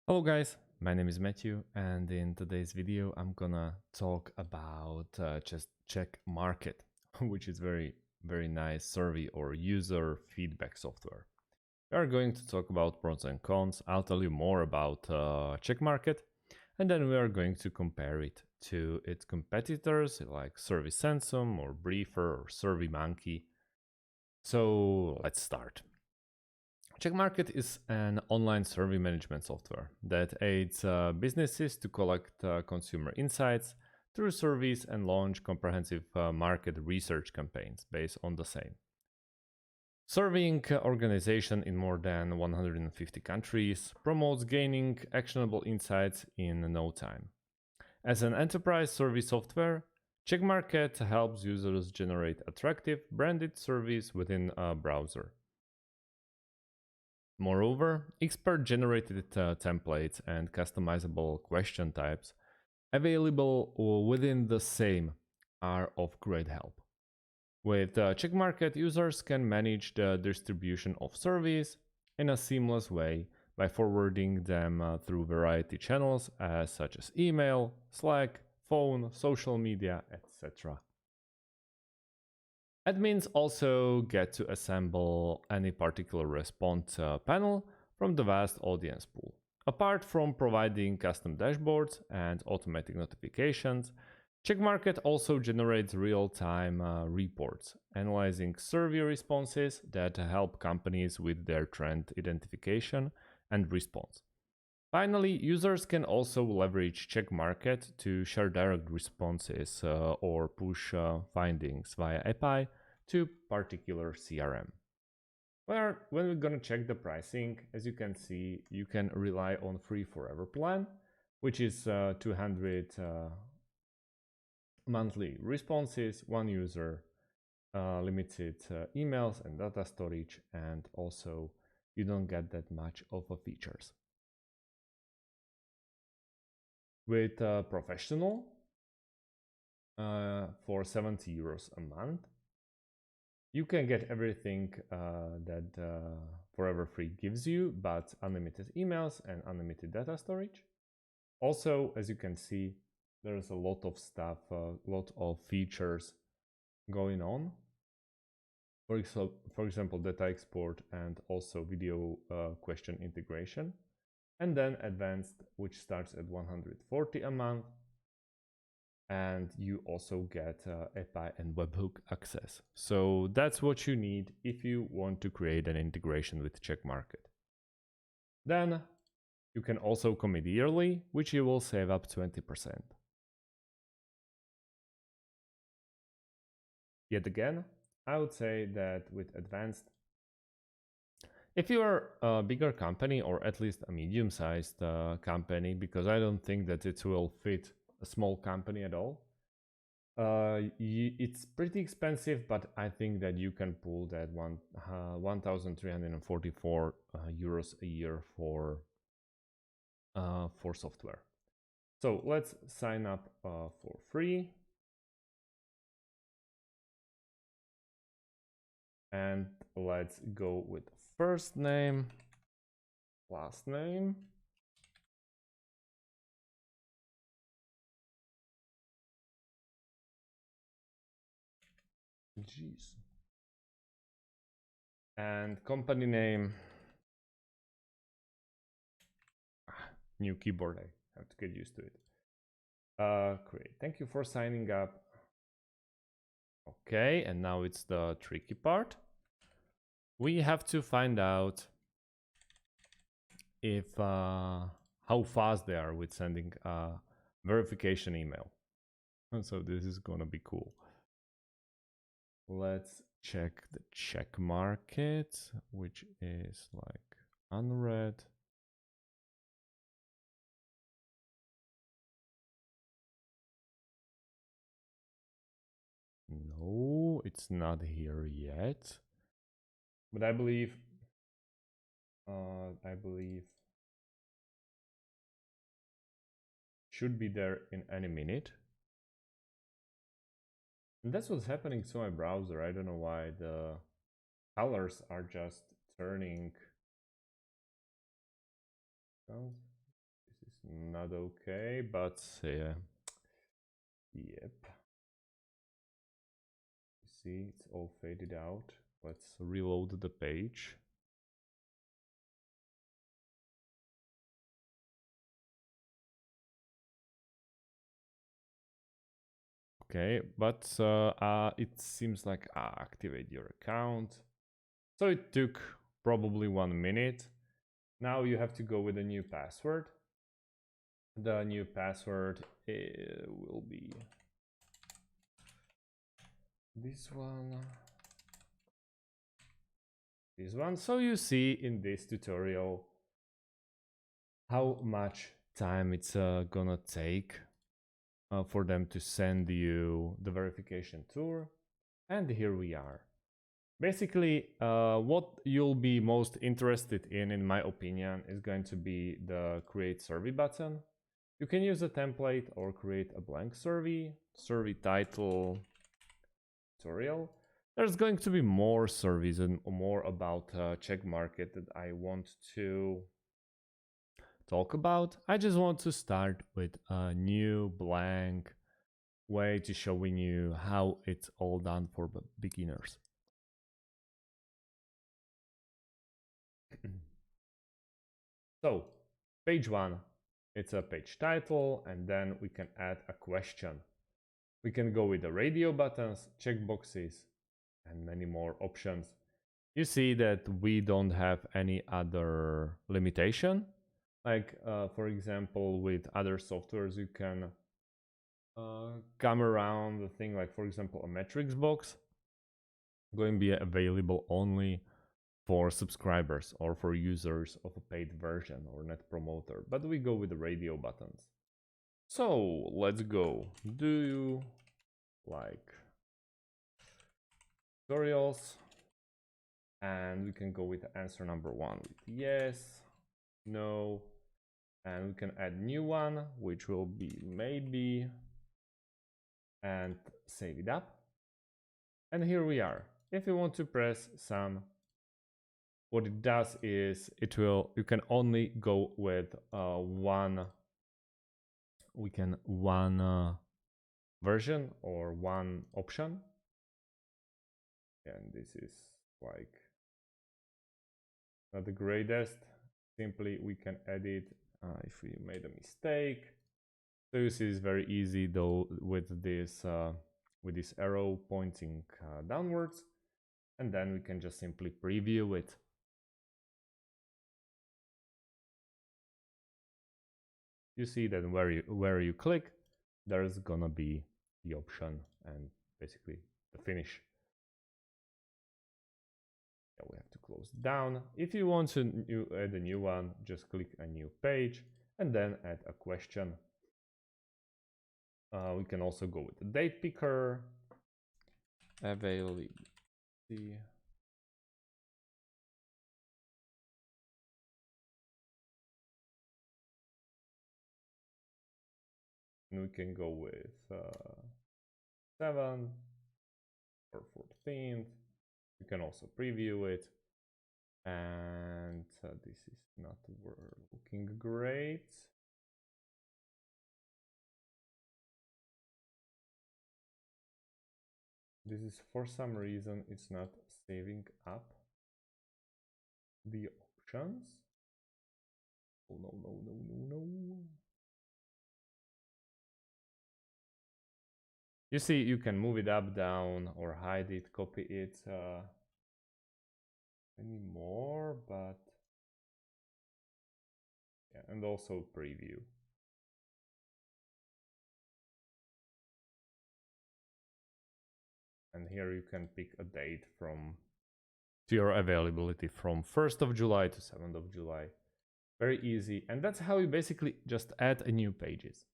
Hello guys, my name is Matthew, and in today's video I'm gonna talk about just CheckMarket, which is very nice survey or user feedback software. We are going to talk about pros and cons. I'll tell you more about CheckMarket, and then we are going to compare it to its competitors like Survey Sensum or Briefer or SurveyMonkey. So let's start. CheckMarket is an online survey management software that aids businesses to collect consumer insights through surveys and launch comprehensive market research campaigns based on the same. Surveying organization in more than 150 countries promotes gaining actionable insights in no time. As an enterprise survey software, CheckMarket helps users generate attractive branded surveys within a browser. Moreover, expert-generated templates and customizable question types available within the same are of great help. With CheckMarket, users can manage the distribution of surveys in a seamless way by forwarding them through variety channels such as email, Slack, phone, social media, etc. Admins also get to assemble any particular response panel from the vast audience pool. Apart from providing custom dashboards and automatic notifications, CheckMarket also generates real-time reports, analyzing survey responses that help companies with their trend identification and response. Finally, users can also leverage CheckMarket to share direct responses or push findings via API to particular CRM. When we're gonna check the pricing, as you can see, you can rely on free forever plan, which is 200 monthly responses, one user, limited emails and data storage, and also you don't get that much of a features. With professional for 70 euros a month, you can get everything that Forever Free gives you, but unlimited emails and unlimited data storage. Also, as you can see, there's a lot of stuff, a lot of features going on. For example, data export and also video question integration. And then advanced, which starts at 140 a month. And you also get API and webhook access. So that's what you need if you want to create an integration with CheckMarket. Then you can also commit yearly, which you will save up 20%. Yet again, I would say that with advanced, if you are a bigger company or at least a medium-sized company, because I don't think that it will fit a small company at all, it's pretty expensive, but I think that you can pull that 1,344 euros a year for software. So let's sign up for free. And let's go with first name, last name. Jeez. And company name. New keyboard, I have to get used to it. Great, thank you for signing up. Okay, and now it's the tricky part. We have to find out if how fast they are with sending a verification email. And so this is gonna be cool. Let's check the CheckMarket, which is like unread. No, it's not here yet. But I believe should be there in any minute. And that's what's happening to my browser. I don't know why the colors are just turning. not okay, but yep. See, it's all faded out. Let's reload the page. Okay, but it seems like activate your account. So it took probably 1 minute. Now you have to go with a new password. The new password will be this one. This one. So you see in this tutorial how much time it's gonna take for them to send you the verification tour. And here we are. Basically, what you'll be most interested in my opinion, is going to be the create survey button. You can use a template or create a blank survey title, tutorial. There's going to be more surveys and more about CheckMarket that I want to talk about. I just want to start with a new blank way to showing you how it's all done for beginners. So page 1, it's a page title, and then we can add a question. We can go with the radio buttons, checkboxes, and many more options. You see that we don't have any other limitation. Like for example, with other softwares, you can come around the thing, like for example, a metrics box going to be available only for subscribers or for users of a paid version or net promoter, but we go with the radio buttons. So let's go. Do you like tutorials? And we can go with answer number 1 with yes, no, and we can add new one, which will be maybe, and save it up. And here we are. If you want to press some, what it does is you can only go with one version or one option. And this is like not the greatest. Simply we can edit if we made a mistake. So you see it's very easy though with this arrow pointing downwards, and then we can just simply preview it. You see that where you click, there's gonna be the option and basically the finish. Yeah, we have to close it down. If you want to add a new one, just click a new page and then add a question. We can also go with the date picker, availability. And we can go with 7 or 14th. You can also preview it. And this is not looking great. This is, for some reason, it's not saving up the options. Oh, no. You see, you can move it up, down, or hide it, copy it anymore, but yeah, and also preview. And here you can pick a date to your availability from 1st of July to 7th of July. Very easy. And that's how you basically just add a new pages.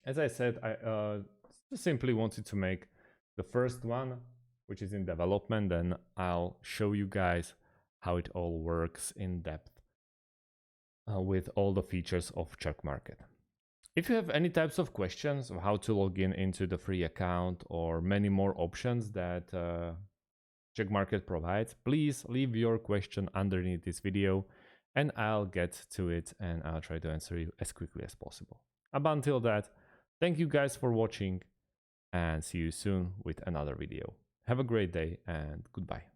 As I said, I simply wanted to make the first one, which is in development, then I'll show you guys how it all works in depth with all the features of CheckMarket. If you have any types of questions of how to log in into the free account or many more options that CheckMarket provides, please leave your question underneath this video and I'll get to it and I'll try to answer you as quickly as possible. But until that, thank you guys for watching and see you soon with another video. Have a great day and goodbye.